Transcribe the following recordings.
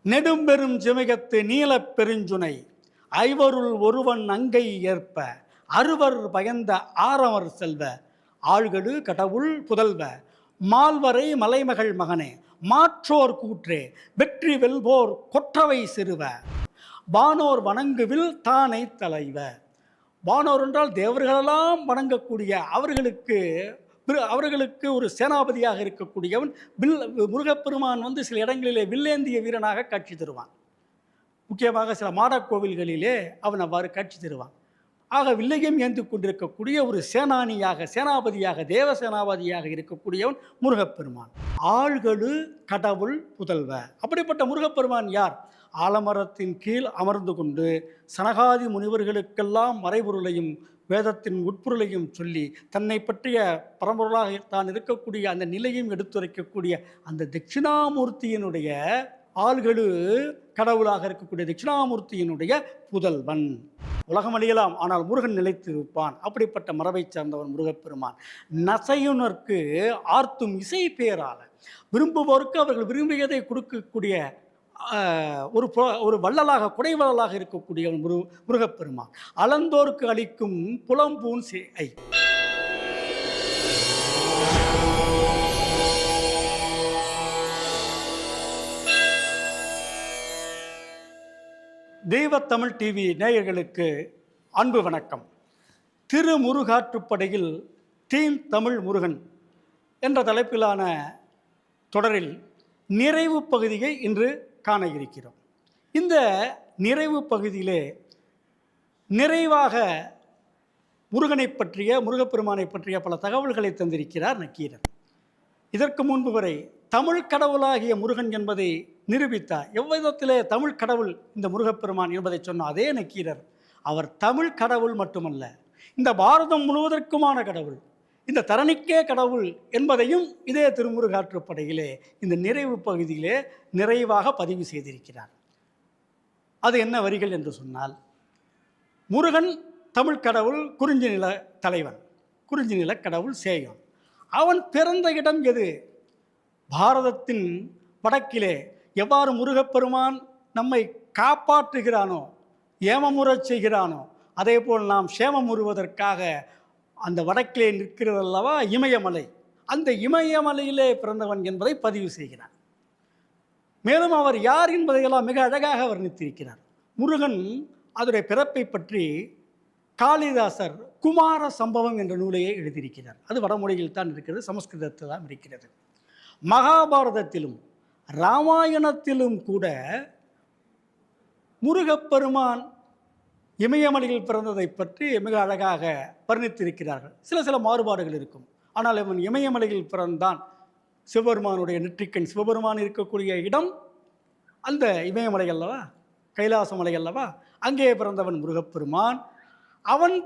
நெடும்பெரும் சிமிகத்து நீலப் பெருஞ்சுனை ஐவருள் ஒருவன் அங்கை ஏற்ப அறுவர் பயந்த ஆரவர் செல்வ ஆழ்கடு கடவுள் புதல்வ மால்வரை மலைமகள் மகனே மாற்றோர் கூற்றே வெற்றி வெல்வோர் கொற்றவை சிறுவ வானோர் வணங்குவில் தானை தலைவ. வானோர் என்றால் தேவர்களெல்லாம் வணங்கக்கூடிய அவர்களுக்கு ஒரு சேனாபதியாக இருக்கக்கூடியவன் முருகப்பெருமான் சில இடங்களிலே வில்லேந்திய வீரனாக காட்சி தருவான். முக்கியமாக சில மாடக் கோவில்களிலே அவன் அவ்வாறு காட்சி தருவான். ஆக வில்லையும் ஏந்து கொண்டிருக்கக்கூடிய ஒரு சேனாபதியாக தேவ சேனாபதியாக இருக்கக்கூடியவன் முருகப்பெருமான். ஆழ்கடு கடவுள் புதல்வ. அப்படிப்பட்ட முருகப்பெருமான் யார்? ஆலமரத்தின் கீழ் அமர்ந்து கொண்டு சனகாதி முனிவர்களுக்கெல்லாம் மறைபொருளையும் வேதத்தின் உட்பொருளையும் சொல்லி தன்னை பற்றிய பரம்பொருளாக தான் இருக்கக்கூடிய அந்த நிலையும் எடுத்துரைக்கக்கூடிய அந்த தட்சிணாமூர்த்தியினுடைய ஆள்களு கடவுளாக இருக்கக்கூடிய தட்சிணாமூர்த்தியினுடைய புதல்வன். உலகம் அழியலாம், ஆனால் முருகன் நிலைத்திருப்பான். அப்படிப்பட்ட மரபை சார்ந்தவன் முருகப்பெருமான். நசையுனர்க்கு ஆர்த்தும் இசை பேரால விரும்புவோருக்கு அவர்கள் விரும்பியதை கொடுக்கக்கூடிய ஒரு வள்ளலாக குடைவள்ளலாக இருக்கக்கூடியவன் முருகப்பெருமான். அளந்தோருக்கு அளிக்கும் புலம்பூன் சேய். தெய்வத்தமிழ் டிவி நேயர்களுக்கு அன்பு வணக்கம். திருமுருகாற்றுப்படையில் டீம் தமிழ் முருகன் என்ற தலைப்பிலான தொடரில் நிறைவு பகுதியை இன்று காண இருக்கிறோம். இந்த நிறைவு பகுதியிலே நிறைவாக முருகப்பெருமானை பற்றிய பல தகவல்களை தந்திருக்கிறார் நக்கீரர். இதற்கு முன்பு வரை தமிழ் கடவுளாகிய முருகன் என்பதை நிரூபித்தார். எவ்விதத்திலே தமிழ் கடவுள் இந்த முருகப்பெருமான் என்பதை சொன்ன அதே நக்கீரர் அவர் தமிழ் கடவுள் மட்டுமல்ல, இந்த பாரதம் முழுவதற்குமான கடவுள், இந்த தரணிக்கே கடவுள் என்பதையும் இதே திருமுருகாற்றுப்படையிலே இந்த நிறைவு பகுதியிலே நிறைவாக பதிவு செய்திருக்கிறார். அது என்ன வரிகள் என்று சொன்னால், முருகன் தமிழ் கடவுள், குறிஞ்சி நில தலைவன், குறிஞ்சி நில கடவுள் சேயோன். அவன் பிறந்த இடம் எது? பாரதத்தின் வடக்கிலே. எவ்வாறு முருகப்பெருமான் நம்மை காப்பாற்றுகிறானோ, ஏமமுறச் செய்கிறானோ, அதே போல் நாம் சேமமுறுவதற்காக அந்த வடக்கிலே நிற்கிறதல்லவா இமயமலை, அந்த இமயமலையிலே பிறந்தவன் என்பதை பதிவு செய்கிறார். மேலும் அவர் யார் என்பதையெல்லாம் மிக அழகாக வர்ணித்திருக்கிறார். முருகன் அதனுடைய பிறப்பை பற்றி காளிதாசர் குமார சம்பவம் என்ற நூலையை எழுதியிருக்கிறார். அது வடமொழியில் தான் இருக்கிறது, சமஸ்கிருதத்தில் தான் இருக்கிறது. மகாபாரதத்திலும் இராமாயணத்திலும் கூட முருகப்பெருமான் இமயமலையில் பிறந்ததை பற்றி மிக அழகாக வர்ணித்திருக்கிறார்கள். சில மாறுபாடுகள் இருக்கும், ஆனால் இவன் இமயமலையில் பிறந்தான். சிவபெருமானுடைய நெற்றிக்கண் சிவபெருமான் இருக்கக்கூடிய இடம் அந்த இமயமலை அல்லவா, கைலாசமலை அல்லவா, அங்கே பிறந்தவன் முருகப்பெருமான். அவன்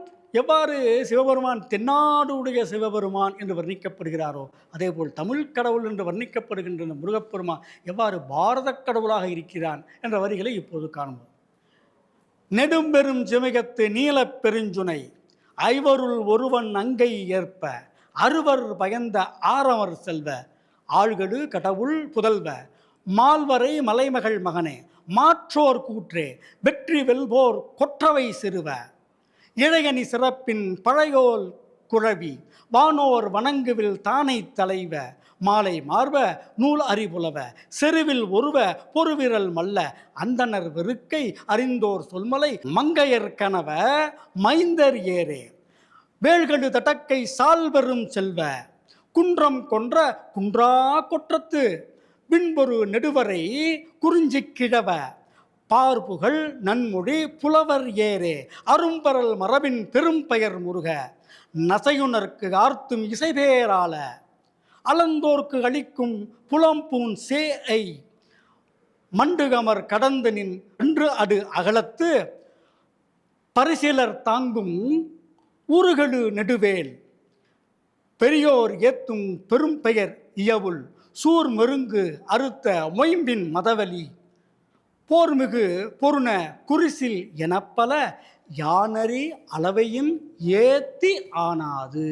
எவ்வாறு சிவபெருமான் தென்னாடுடைய சிவபெருமான் என்று வர்ணிக்கப்படுகிறாரோ, அதே போல் தமிழ் கடவுள் என்று வர்ணிக்கப்படுகின்ற முருகப்பெருமான் எவ்வாறு பாரத கடவுளாக இருக்கிறான் என்ற வரிகளை இப்போது காணுவோம். நெடும்பெரும் சிமிகத்து நீலப் பெருஞ்சுனை ஐவருள் ஒருவன் அங்கை ஏற்ப அறுவர் பயந்த ஆரவர் செல்வ ஆழ்கடு கடவுள் புதல்வ மால்வரை மலைமகள் மகனே மாற்றோர் கூற்றே வெற்றி வெல்வோர் கொற்றவை சிறுவ இளையணி சிறப்பின் பழையோல் குழவி வானோர் வணங்குவில் தானை தலைவ மாலை மார்ப நூல் அறிபுலவ செருவில் ஒருவ பொறுவிரல் மல்ல அந்தனர் வெறுக்கை அறிந்தோர் சொல்மலை மங்கையர் கனவ மைந்தர் ஏரே வேள்கடு தட்டக்கை சால்வெறும் செல்வ குன்றம் கொன்ற குன்றா கொற்றத்து விண்பொரு நெடுவரை குறிஞ்சி கிழவ பார்புகள் நன்மொழி புலவர் ஏரே அரும்பரல் மரபின் பெரும் பெயர் முருக நசையுனர்க்கு ஆர்த்தும் இசைபேரால அளந்தோர்க்கு அளிக்கும் புலம்பூன் சேஐ மண்டுகமர் கடந்து நின் என்று அடு அகலத்து பரிசிலர் தாங்கும் உருகடு நெடுவேல் பெரியோர் ஏத்தும் பெரும் பெயர் இயவுள் சூர் மெருங்கு அறுத்த மொயம்பின் மதவலி போர்மிகு பொருண குறிசில் எனப்பல யானறி அளவையும் ஏத்தி ஆனாது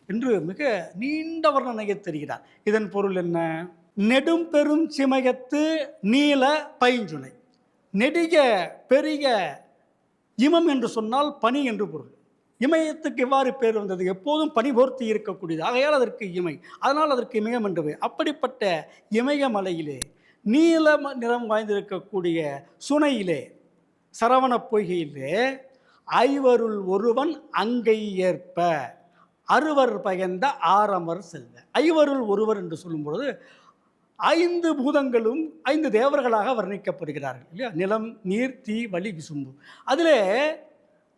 என்று மிக நீண்ட வர்ணனையை தெரிகிறார். இதன் பொருள் என்ன? நெடும் பெரும் சிமயத்து நீல பைஞ்சுனை. நெடிய பெரிய இமம் என்று சொன்னால் பனி என்று பொருள். இமயத்துக்கு எவ்வாறு பேர் வந்தது? எப்போதும் பனி போர்த்தி இருக்கக்கூடியது, ஆகையால் அதற்கு இமை, அதனால் அதற்கு இமயம் என்று பெயர். அப்படிப்பட்ட இமயமலையிலே நீல நிறம் வாய்ந்திருக்கக்கூடிய சுனையிலே சரவண பொய்கையிலே ஐவருள் ஒருவன் அங்கை ஏற்ப அறுவர் பயந்த ஆரமர் செல்வ. ஐவருள் ஒருவர் என்று சொல்லும் பொழுது 5 பூதங்களும் 5 தேவர்களாக வர்ணிக்கப்படுகிறார்கள் இல்லையா? நிலம், நீர், தீ, வளி, விசும்பு. அதிலே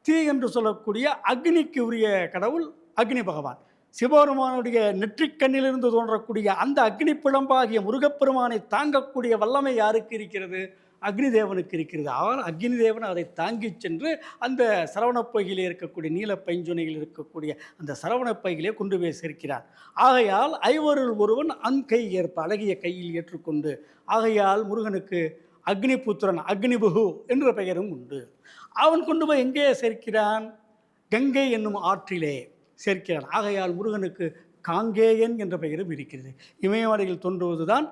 தீ என்று சொல்லக்கூடிய அக்னிக்கு உரிய கடவுள் அக்னி பகவான். சிவபெருமானுடைய நெற்றிக்கண்ணிலிருந்து தோன்றக்கூடிய அந்த அக்னி பிழம்பாகிய முருகப்பெருமானை தாங்கக்கூடிய வல்லமை யாருக்கு இருக்கிறது? அக்னி தேவனுக்கு இருக்கிறது. அவர் அக்னி தேவன் அதை தாங்கி சென்று அந்த சரவணப்பையிலே இருக்கக்கூடிய நீல பைஞ்சுனையில் இருக்கக்கூடிய அந்த சரவணப்பையிலே கொண்டு போய் சேர்க்கிறார். ஆகையால் ஐவருள் ஒருவன் அன்கை ஏற்ப அழகிய கையில் ஏற்றுக்கொண்டு, ஆகையால் முருகனுக்கு அக்னிபுத்திரன் அக்னிபுகு என்ற பெயரும் உண்டு. அவன் கொண்டு போய் எங்கே சேர்க்கிறான்? கங்கை என்னும் ஆற்றிலே சேர்க்கிறான். ஆகையால் முருகனுக்கு காங்கேயன் என்ற பெயரும் இருக்கிறது. இமயமலையில் தோன்றுவதுதான்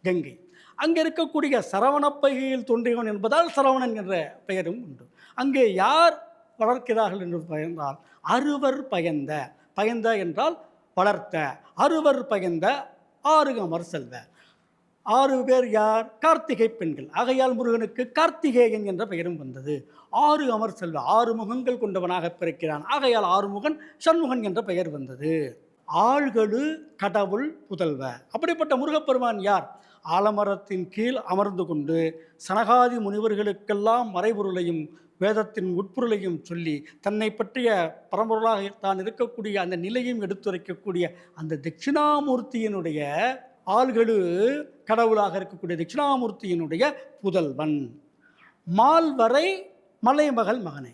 கங்கை. அங்கே இருக்கக்கூடிய சரவணப்பையில் தோன்றியவன் என்பதால் சரவணன் என்ற பெயரும் உண்டு. அங்கே யார் வளர்க்கிறார்கள் என்று பயந்தால் அறுவர் பயந்த, பயந்த என்றால் வளர்த்த, அறுவர் பயந்த 6 அமர் செல்வ. 6 பேர் யார்? கார்த்திகை பெண்கள். ஆகையால் முருகனுக்கு கார்த்திகேயன் என்ற பெயரும் வந்தது. 6 அமர் செல்வ, 6 முகங்கள் கொண்டவனாக பிறக்கிறான். ஆகையால் 6 முகன் சண்முகன் என்ற பெயர் வந்தது. ஆள்களு கடவுள் புதல்வ. அப்படிப்பட்ட முருகப்பெருமான் யார்? ஆலமரத்தின் கீழ் அமர்ந்து கொண்டு சனகாதி முனிவர்களுக்கெல்லாம் மறைபொருளையும் வேதத்தின் உட்பொருளையும் சொல்லி தன்னை பற்றிய பரம்பொருளாக தான் இருக்கக்கூடிய அந்த நிலையும் எடுத்துரைக்கக்கூடிய அந்த தட்சிணாமூர்த்தியினுடைய ஆள்களு கடவுளாக இருக்கக்கூடிய தட்சிணாமூர்த்தியினுடைய புதல்வன். மால்வரை மலைமகள் மகனே.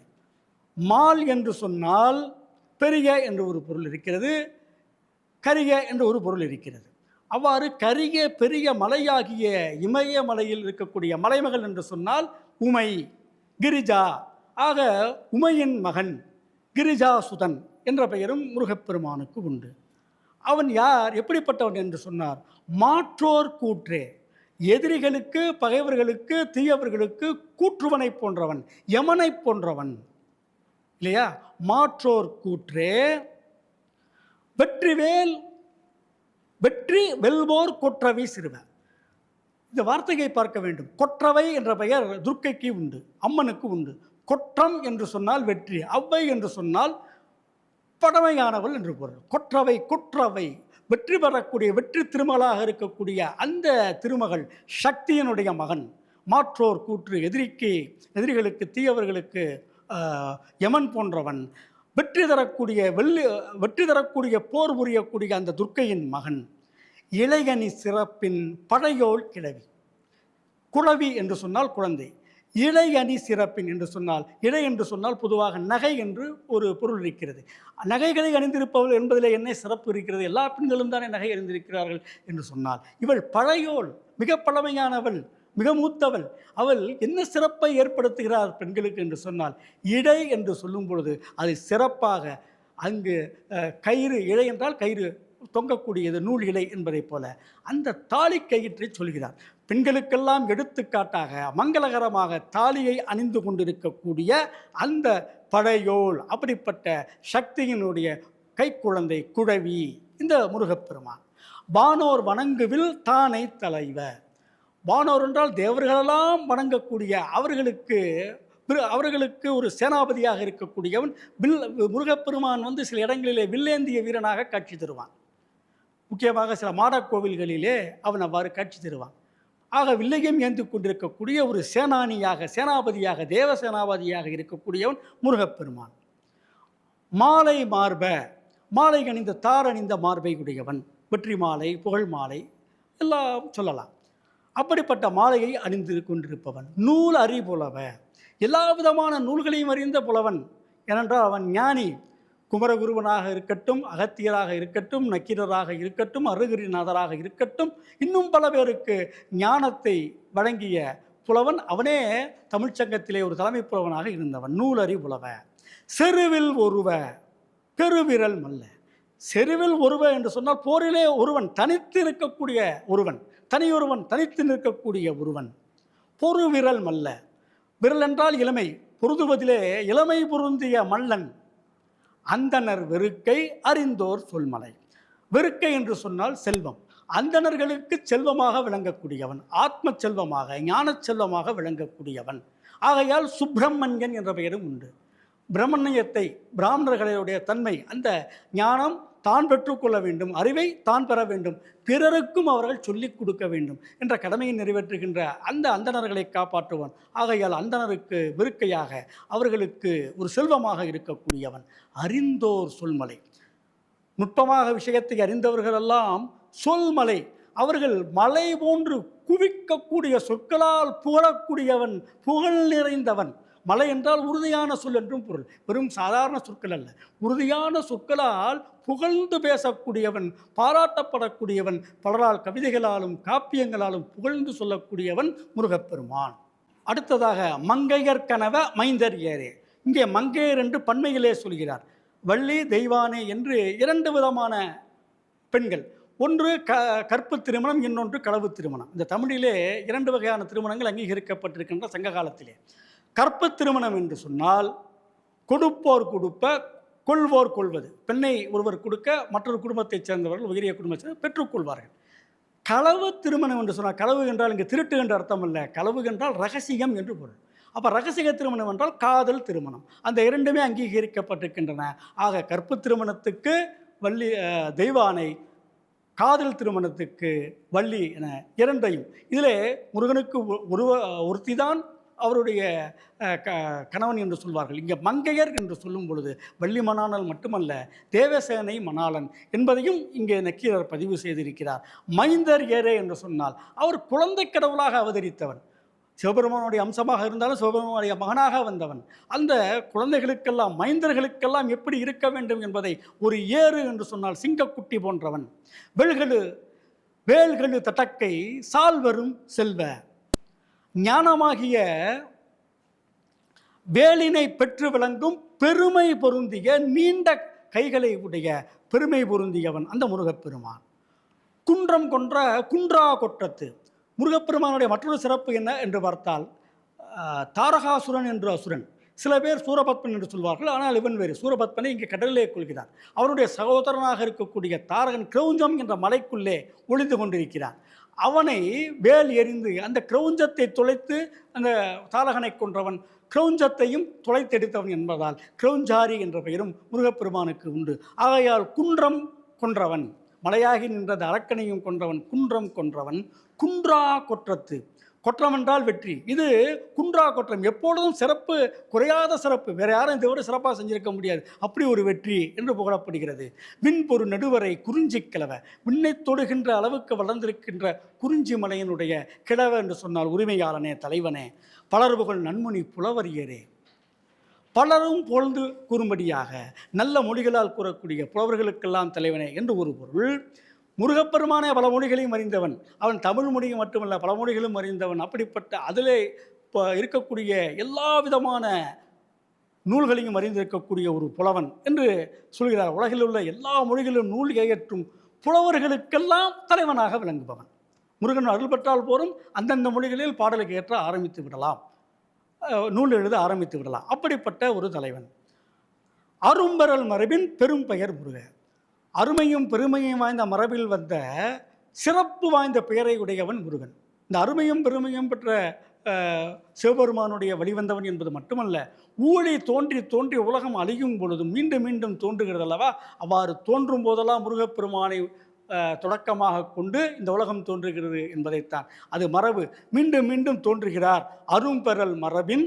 மால் என்று சொன்னால் பெரிய என்று ஒரு பொருள் இருக்கிறது, கரிய என்று ஒரு பொருள் இருக்கிறது. அவ்வாறு கரிய பெரிய மலையாகிய இமயமலையில் இருக்கக்கூடிய மலைமகள் என்று சொன்னால் உமை, கிரிஜா. ஆக உமையின் மகன் கிரிஜாசுதன் என்ற பெயரும் முருகப்பெருமானுக்கு உண்டு. அவன் யார்? எப்படிப்பட்டவன் என்று சொன்னார்? மாற்றோர் கூற்றே. எதிரிகளுக்கு, பகைவர்களுக்கு, தீயவர்களுக்கு கூற்றுவனை போன்றவன், யமனை போன்றவன் இல்லையா? மாற்றோர் கூற்றே வெற்றிவேல், வெற்றி வெல்வோர் கொற்றவை சிறுவ. இந்த வார்த்தையை பார்க்க வேண்டும். கொற்றவை என்ற பெயர் துர்க்கைக்கு உண்டு, அம்மனுக்கு உண்டு. கொற்றம் என்று சொன்னால் வெற்றி, அவ்வை என்று சொன்னால் பழமையானவள் என்று பொருள். கொற்றவை, கொற்றவை வெற்றி பெறக்கூடிய வெற்றி திருமகளாக இருக்கக்கூடிய அந்த திருமகள் சக்தியினுடைய மகன். மாற்றோர் கூற்று, எதிரிகளுக்கு தீயவர்களுக்கு யமன் போன்றவன். வெற்றி தரக்கூடிய போர் புரியக்கூடிய அந்த துர்க்கையின் மகன். இளையணி சிறப்பின் படையோள் கிழவி. குழவி என்று சொன்னால் குழந்தை, இளையணி சிறப்பின் என்று சொன்னால், இழை என்று சொன்னால் பொதுவாக நகை என்று ஒரு பொருள் இருக்கிறது. நகைகளை அணிந்திருப்பவள் என்பதில் என்ன சிறப்பு இருக்கிறது? எல்லா பெண்களும் தானே நகை அணிந்திருக்கிறார்கள் என்று சொன்னால், இவள் பழையோள், மிக பழமையானவள், மிக மூத்தவள். அவள் என்ன சிறப்பை ஏற்படுத்துகிறார் பெண்களுக்கு என்று சொன்னால், இடை என்று சொல்லும் பொழுது அது சிறப்பாக அங்கு கயிறு, இழை என்றால் கயிறு தொங்கக்கூடியது, நூல் இலை என்பதைப் போல அந்த தாலி கயிற்றை சொல்கிறார். பெண்களுக்கெல்லாம் எடுத்துக்காட்டாக மங்களகரமாக தாலியை அணிந்து கொண்டிருக்கக்கூடிய அந்த படையோள், அப்படிப்பட்ட சக்தியினுடைய கைக்குழந்தை குழவி இந்த முருகப்பெருமான். வானோர் வணங்குவில் தானை தலைவர். வானோர் என்றால் தேவர்களெல்லாம் வணங்கக்கூடிய அவர்களுக்கு ஒரு சேனாபதியாக இருக்கக்கூடியவன். முருகப்பெருமான் சில இடங்களிலே வில்லேந்திய வீரனாக காட்சி தருவான். முக்கியமாக சில மாடக்கோவில்களிலே அவன் அவ்வாறு காட்சி தருவான். ஆக வில்லையும் ஏந்தி கொண்டிருக்கக்கூடிய ஒரு சேனாபதியாக தேவ சேனாபதியாக இருக்கக்கூடியவன் முருகப்பெருமான். மாலை மார்ப, மாலை அணிந்த தார் அணிந்த மார்பை உடையவன். வெற்றி மாலை, புகழ் மாலை எல்லாம் சொல்லலாம். அப்படிப்பட்ட மாலையை அணிந்து கொண்டிருப்பவன். நூல் அறிபுலவ, எல்லா விதமான நூல்களையும் அறிந்த புலவன். ஏனென்றால் அவன் ஞானி. குமரகுருவனாக இருக்கட்டும், அகத்தியராக இருக்கட்டும், நக்கீரராக இருக்கட்டும், அருகிரிநாதராக இருக்கட்டும், இன்னும் பல பேருக்கு ஞானத்தை வழங்கிய புலவன். அவனே தமிழ்ச்சங்கத்திலே ஒரு தலைமை புலவனாக இருந்தவன். நூலறி புலவ. செருவில் ஒருவ, பெருவிரல் மல்ல. செருவில் ஒருவன் என்று சொன்னால் போரிலே ஒருவன் தனித்து இருக்கக்கூடிய ஒருவன், தனியொருவன் தனித்து நிற்கக்கூடிய ஒருவன். பொறு விரல் மல்ல, விரல் என்றால் இளமை, பொருதுவதிலே இளமை பொருந்திய மல்லன். அந்தணர் வெறுக்கை அறிந்தோர் சொல்மலை. வெறுக்கை என்று சொன்னால் செல்வம். அந்தணர்களுக்கு செல்வமாக விளங்கக்கூடியவன், ஆத்ம செல்வமாக, ஞான செல்வமாக விளங்கக்கூடியவன். ஆகையால் சுப்பிரமணியன் என்ற பெயரும் உண்டு. பிரம்மண்யத்தை, பிராமணர்களுடைய தன்மை, அந்த ஞானம் தான் பெற்றுக்கொள்ள வேண்டும், அறிவை தான் பெற வேண்டும், பிறருக்கும் அவர்கள் சொல்லிக் கொடுக்க வேண்டும் என்ற கடமையை நிறைவேற்றுகின்ற அந்த அந்தணர்களை காப்பாற்றுவன். ஆகையால் அந்தணருக்கு வெறுக்கையாக, அவர்களுக்கு ஒரு செல்வமாக இருக்கக்கூடியவன். அறிந்தோர் சொல்மலை. நுட்பமாக விஷயத்தை அறிந்தவர்களெல்லாம் சொல்மலை. அவர்கள் மலை போன்று குவிக்கக்கூடிய சொற்களால் புகழக்கூடியவன், புகழ் நிறைந்தவன். மலை என்றால் உறுதியான சொல் என்றும் பொருள். வெறும் சாதாரண சொற்கள் அல்ல, உறுதியான சொற்களால் புகழ்ந்து பேசக்கூடியவன், பாராட்டப்படக்கூடியவன், பலரால் கவிதைகளாலும் காப்பியங்களாலும் புகழ்ந்து சொல்லக்கூடியவன் முருகப்பெருமான். அடுத்ததாக மங்கையர் கனவ மைந்தர் ஏரே. இங்கே மங்கையர் என்று பன்மையிலே சொல்கிறார். வள்ளி தெய்வானை என்று இரண்டு விதமான பெண்கள். ஒன்று கற்பு திருமணம், இன்னொன்று களவு திருமணம். இந்த தமிழிலே இரண்டு வகையான திருமணங்கள் அங்கீகரிக்கப்பட்டிருக்கின்ற சங்க காலத்திலே. கற்பு திருமணம் என்று சொன்னால் கொடுப்போர் கொடுப்ப, கொள்வோர் கொள்வது. பெண்ணை ஒருவர் கொடுக்க மற்றொரு குடும்பத்தைச் சேர்ந்தவர்கள், உயரிய குடும்பத்தை பெற்றுக்கொள்வார்கள். களவு திருமணம் என்று சொன்னால், களவு என்றால் இங்கே திருட்டு என்ற அர்த்தம் இல்லை, களவு என்றால் ரகசியம் என்று பொருள். அப்போ ரகசிய திருமணம் என்றால் காதல் திருமணம். அந்த இரண்டுமே அங்கீகரிக்கப்பட்டிருக்கின்றன. ஆக கற்பு திருமணத்துக்கு வள்ளி தெய்வானை, காதல் திருமணத்துக்கு வள்ளி என இரண்டையும். இதிலே முருகனுக்கு ஒருத்தி தான் அவருடைய கணவன் என்று சொல்வார்கள். இங்கே மங்கையர் என்று சொல்லும் பொழுது வள்ளி மணாளன் மட்டுமல்ல, தேவசேனை மணாளன் என்பதையும் இங்கே நக்கீரர் பதிவு செய்திருக்கிறார். மைந்தர் ஏரே என்று சொன்னால் அவர் குழந்தை கடவுளாக அவதரித்தவன். சிவபெருமானுடைய அம்சமாக இருந்தாலும் சிவபெருமானுடைய மகனாக வந்தவன். அந்த குழந்தைகளுக்கெல்லாம், மைந்தர்களுக்கெல்லாம் எப்படி இருக்க வேண்டும் என்பதை ஒரு ஏறு என்று சொன்னால் சிங்கக்குட்டி போன்றவன். வேல்களு தட்டக்கை சால்வரும் செல்வ. ஞானமாகிய வேலினை பெற்று விளங்கும் பெருமை பொருந்திய நீண்ட கைகளை உடைய பெருமை பொருந்தியவன் அந்த முருகப்பெருமான். குன்றம் கொன்ற குன்றா கொற்றத்து. முருகப்பெருமானுடைய மற்றொரு சிறப்பு என்ன என்று பார்த்தால், தாரகாசுரன் என்று அசுரன். சில பேர் சூரபத்மன் என்று சொல்வார்கள், ஆனால் இவன் வேறு. சூரபத்மனை இங்கே கடலிலே கொள்கிறார். அவருடைய சகோதரனாக இருக்கக்கூடிய தாரகன் கிரௌஞ்சம் என்ற மலைக்குள்ளே ஒளிந்து கொண்டிருக்கிறார். அவனை வேல் எறிந்து அந்த கிரௌஞ்சத்தை துளைத்து அந்த தாரகனை கொன்றவன், கிரௌஞ்சத்தையும் துளைத்தெடுத்தவன் என்பதால் கிரௌஞ்சாரி என்ற பெயரும் முருகப்பெருமானுக்கு உண்டு. ஆகையால் குன்றம் கொன்றவன், மலையாகி நின்றது அரக்கனையும் கொன்றவன், குன்றம் கொன்றவன். குன்றா கொற்றத்து. கொற்றம் என்றால் வெற்றி. இது குன்றா கொற்றம், எப்பொழுதும் சிறப்பு, குறையாத சிறப்பு. வேற யாரும் இதை விட சிறப்பாக செஞ்சிருக்க முடியாது, அப்படி ஒரு வெற்றி என்று புகழப்படுகிறது. விண்பொரு நடுவரை குறிஞ்சி கிழவ. விண்ணை தொடுகின்ற அளவுக்கு வளர்ந்திருக்கின்ற குறிஞ்சி மலையினுடைய கிழவ என்று சொன்னால் உரிமையாளனே, தலைவனே. பலர்புகள் நன்முனி புலவரியரே. பலரும் பொழுது கூறும்படியாக நல்ல மொழிகளால் கூறக்கூடிய புலவர்களுக்கெல்லாம் தலைவனே என்று ஒரு பொருள். முருகப்பெருமானே பல மொழிகளையும் அறிந்தவன். அவன் தமிழ் மொழியும் மட்டுமல்ல, பல மொழிகளும் அறிந்தவன். அப்படிப்பட்ட அதிலே இருக்கக்கூடிய எல்லா விதமான நூல்களையும் அறிந்திருக்கக்கூடிய ஒரு புலவன் என்று சொல்கிறார். உலகில் உள்ள எல்லா மொழிகளிலும் நூல் ஏற்றும் புலவர்களுக்கெல்லாம் தலைவனாக விளங்குபவன். முருகன் அருள் பெற்றால் போரும் அந்தந்த மொழிகளில் பாடலுக்கு ஏற்ற ஆரம்பித்து விடலாம், நூல் எழுத ஆரம்பித்து விடலாம். அப்படிப்பட்ட ஒரு தலைவன். அரும்பெறல் மரபின் பெரும் பெயர் முருக. அருமையும் பெருமையும் வாய்ந்த மரபில் வந்த சிறப்பு வாய்ந்த பெயரை உடையவன் முருகன். இந்த அருமையும் பெருமையும் பெற்ற சிவபெருமானுடைய வழிவந்தவன் என்பது மட்டுமல்ல, ஊழி தோன்றி தோன்றி உலகம் அழியும் பொழுதும் மீண்டும் மீண்டும் தோன்றுகிறது அல்லவா, அவ்வாறு தோன்றும் போதெல்லாம் முருகப்பெருமானை தொடக்கமாக கொண்டு இந்த உலகம் தோன்றுகிறது என்பதைத்தான். அது மரபு. மீண்டும் மீண்டும் தோன்றுகிறார். அரும்பெறல் மரபின்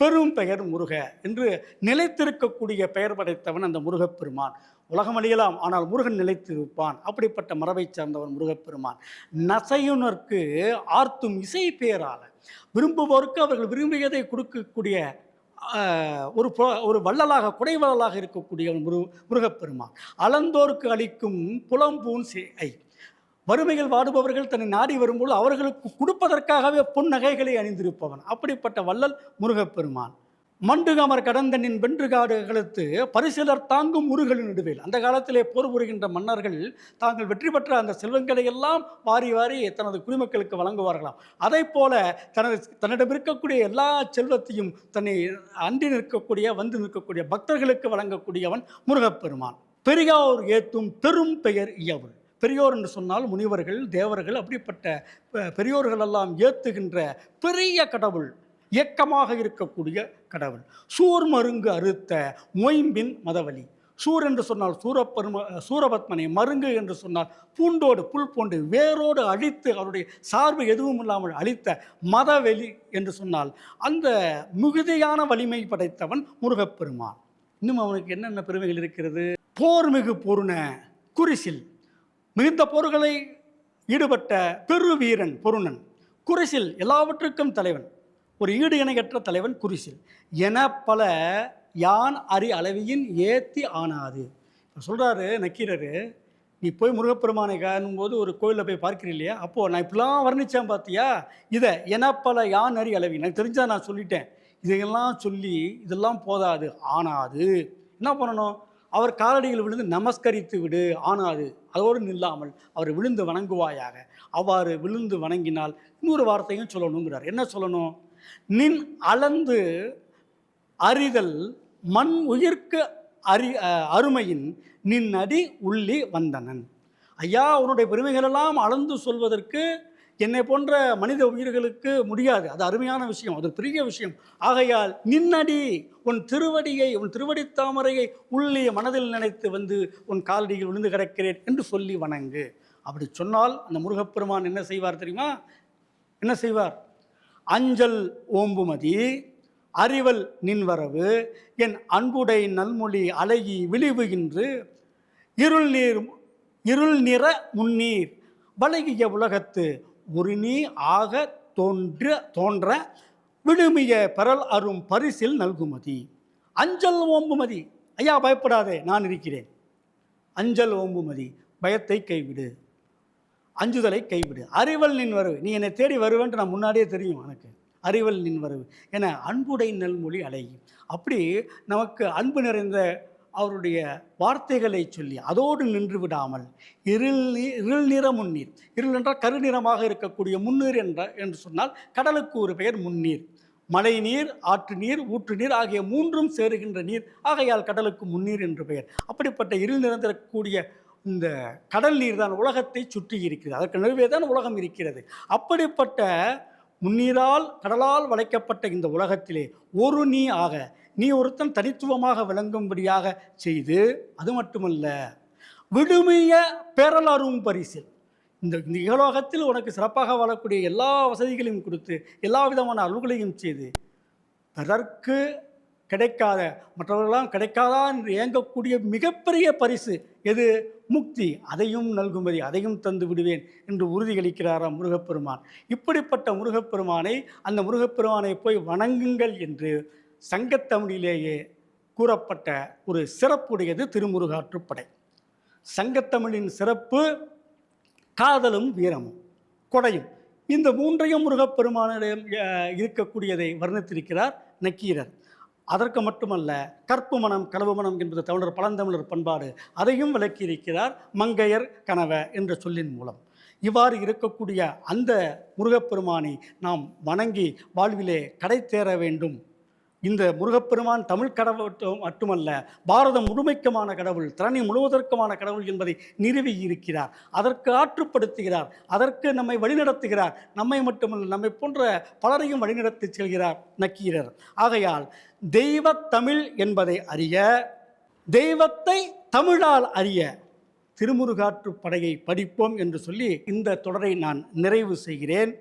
பெரும் பெயர் முருக என்று நிலைத்திருக்கக்கூடிய பெயர் படைத்தவன் அந்த முருகப்பெருமான். உலகம் அழியலாம், ஆனால் முருகன் நிலைத்திருப்பான். அப்படிப்பட்ட மரபை சார்ந்தவன் முருகப்பெருமான். நசையுனருக்கு ஆர்த்தும் இசை பெயரால். விரும்புவோருக்கு அவர்கள் விரும்பியதை கொடுக்கக்கூடிய ஒரு வள்ளலாக, குடைவள்ளலாக இருக்கக்கூடியவன் முருகப்பெருமான். அளந்தோருக்கு அளிக்கும் புலம்பூன் சேய். வறுமைகள் வாடுபவர்கள் தன்னை நாடி வரும்போது அவர்களுக்கு கொடுப்பதற்காகவே பொன் நகைகளை அணிந்திருப்பவன். அப்படிப்பட்ட வள்ளல் முருகப்பெருமான். மண்டுகமர் கடந்தனின் வென்றுகாடு அகலத்து பரிசிலர் தாங்கும் முருகலின் நடுவேல். அந்த காலத்திலே போர் புரிகின்ற மன்னர்கள் தாங்கள் வெற்றி பெற்ற அந்த செல்வங்களை எல்லாம் வாரி வாரி தனது குடிமக்களுக்கு வழங்குவார்களாம். அதை போல தன்னிடம் இருக்கக்கூடிய எல்லா செல்வத்தையும் தன்னை அண்டி நிற்கக்கூடிய வந்து நிற்கக்கூடிய பக்தர்களுக்கு வழங்கக்கூடியவன் முருகப்பெருமான். பெரியோர் ஏத்தும் பெரும் பெயர் இயவுள். பெரியோர் என்று சொன்னால் முனிவர்கள், தேவர்கள், அப்படிப்பட்ட பெரியோர்கள் எல்லாம் ஏத்துகின்ற பெரிய கடவுள், இயக்கமாக இருக்கக்கூடிய கடவுள். சூர் மருங்கு அறுத்த மொயம்பின் மதவழி. சூர் என்று சொன்னால் சூரபத்மனை, மருங்கு என்று சொன்னால் பூண்டோடு புல் போன்று வேரோடு அழித்து அவருடைய சார்பு எதுவும் இல்லாமல் அழித்த மதவெளி என்று சொன்னால் அந்த மிகுதியான வலிமை படைத்தவன் முருகப்பெருமான். இன்னும் அவனுக்கு என்னென்ன பெருமைகள் இருக்கிறது? போர்மிகு பொருண குறிசில். மிகுந்த போர்களை ஈடுபட்ட பெருவீரன் பொருணன். குறிசில் எல்லாவற்றுக்கும் தலைவன், ஒரு ஈடு இணையற்ற தலைவன் குறிசில். என பல யான் அறி அளவியின் ஏத்தி ஆனாது. இப்போ சொல்கிறாரு நக்கீரர், நீ போய் முருகப்பெருமானை காணும்போது ஒரு கோயிலில் போய் பார்க்கிறீ இல்லையா, அப்போது நான் இப்படிலாம் வர்ணித்தேன் பார்த்தியா, இதை என பல யான் அறி அளவி, எனக்கு தெரிஞ்சா நான் சொல்லிட்டேன், இதையெல்லாம் சொல்லி இதெல்லாம் போதாது, ஆனாது என்ன பண்ணணும்? அவர் காலடியில் விழுந்து நமஸ்கரித்து விடு. ஆனாது அதோடு நில்லாமல் அவர் விழுந்து வணங்குவாயாக. அவ்வாறு விழுந்து வணங்கினால் இன்னொரு வார்த்தையும் சொல்லணுங்கிறார். என்ன சொல்லணும்? நின் அளந்து அறிதல் மண் உயிர்க்கு அருமையின் நின் அடி உள்ளி வந்தனன். ஐயா, உன்னுடைய பெருமைகளெல்லாம் அளந்து சொல்வதற்கு என்னை போன்ற மனித உயிர்களுக்கு முடியாது. அது அருமையான விஷயம், அது பெரிய விஷயம். ஆகையால் நின்னடி, உன் திருவடியை, உன் திருவடி தாமரையை உள்ளே மனதில் நினைத்து வந்து உன் காலடியில் விழுந்து கிடக்கிறேன் என்று சொல்லி வணங்கு. அப்படி சொன்னால் அந்த முருகப்பெருமான் என்ன செய்வார் தெரியுமா? என்ன செய்வார்? அஞ்சல் ஓம்புமதி அறிவல் நின்வரவு என் அன்புடை நல்மொழி அழகி விழிவுகின்று இருள் நிற முன்னீர் வழகிய உலகத்து ஒரு நீ ஆக தோன்ற விடுமிய பெறல் அரும் பரிசில் நல்குமதி. அஞ்சல் ஓம்புமதி. ஐயா, பயப்படாதே, நான் இருக்கிறேன். அஞ்சல் ஓம்புமதி, பயத்தை கைவிடு, அஞ்சுதலை கைவிடு. அறிவல் நின் வரவு, நீ என்னை தேடி வருவேன்ட்டு நான் முன்னாடியே தெரியும் எனக்கு. அறிவல் நின் வரவு என அன்புடை நல்மொழி அழகி. அப்படி நமக்கு அன்பு நிறைந்த அவருடைய வார்த்தைகளை சொல்லி அதோடு நின்று விடாமல் இருள் நிற முன்னீர். இருள் என்றால் கருநிறமாக இருக்கக்கூடிய முன்னீர் என்று சொன்னால் கடலுக்கு ஒரு பெயர் முன்னீர். மழை நீர், ஆற்று நீர், ஊற்று நீர் ஆகிய மூன்றும் சேருகின்ற நீர். ஆகையால் கடலுக்கு முன்னீர் என்று பெயர். அப்படிப்பட்ட இருள் நிறைந்திருக்கக்கூடிய இந்த கடல் நீர் தான் உலகத்தை சுற்றி இருக்கிறது. அதற்கு நடுவே தான் உலகம் இருக்கிறது. அப்படிப்பட்ட முன்னீரால் கடலால் வளைக்கப்பட்ட இந்த உலகத்திலே ஒரு நீ ஆக, நீ ஒருத்தன் தனித்துவமாக விளங்கும்படியாக செய்து, அது மட்டுமல்ல விடுமிய பேரலரும் பரிசில், இந்த இகலோகத்தில் உனக்கு சிறப்பாக வாழக்கூடிய எல்லா வசதிகளையும் கொடுத்து எல்லா விதமான அருள்களையும் செய்து பிறர்க்கு கிடைக்காத, மற்றவர்களெல்லாம் கிடைக்காதா என்று ஏங்கக்கூடிய மிகப்பெரிய பரிசு எது? முக்தி. அதையும் நல்குமதி, அதையும் தந்து விடுவேன் என்று உறுதியளிக்கிறாராம் முருகப்பெருமான். இப்படிப்பட்ட முருகப்பெருமானை, அந்த முருகப்பெருமானை போய் வணங்குங்கள் என்று சங்கத்தமிழிலேயே கூறப்பட்ட ஒரு சிறப்புடையது திருமுருகாற்றுப்படை. சங்கத்தமிழின் சிறப்பு காதலும் வீரமும் கொடையும். இந்த மூன்றையும் முருகப்பெருமானிடம் இருக்கக்கூடியதை வர்ணித்திருக்கிறார் நக்கீரர். அதற்கு மட்டுமல்ல, கற்பு மனம் களவு மனம் என்பது தமிழர் பழந்தமிழர் பண்பாடு, அதையும் விளக்கியிருக்கிறார் மங்கையர் கனவ என்ற சொல்லின் மூலம். இவ்வாறு இருக்கக்கூடிய அந்த முருகப்பெருமானை நாம் வணங்கி வாழ்விலே கடை தேர வேண்டும். இந்த முருகப்பெருமான் தமிழ் கடவுள் மட்டுமல்ல, பாரதம் முழுமைக்குமான கடவுள், திறனி முழுவதற்குமான கடவுள் என்பதை நிறுவி இருக்கிறார். அதற்கு ஆற்றுப்படுத்துகிறார், அதற்கு நம்மை வழிநடத்துகிறார். நம்மை மட்டுமல்ல, நம்மை போன்ற பலரையும் வழிநடத்தி செல்கிறார் நக்கீரர். ஆகையால் தெய்வ தமிழ் என்பதை அறிய, தெய்வத்தை தமிழால் அறிய திருமுருகாற்றுப்படையை படிப்போம் என்று சொல்லி இந்த தொடரை நான் நிறைவு செய்கிறேன்.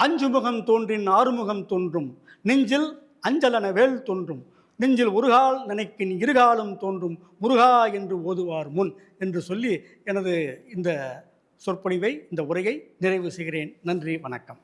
அஞ்சு முகம் தோன்றின் ஆறுமுகம் தோன்றும், நெஞ்சில் அஞ்சலன வேல் தோன்றும், நெஞ்சில் ஒருகால் நினைக்கின் இருகாலும் தோன்றும் முருகா என்று ஓதுவார் முன் என்று சொல்லி எனது இந்த சொற்பொழிவை, இந்த உரையை நிறைவு செய்கிறேன். நன்றி, வணக்கம்.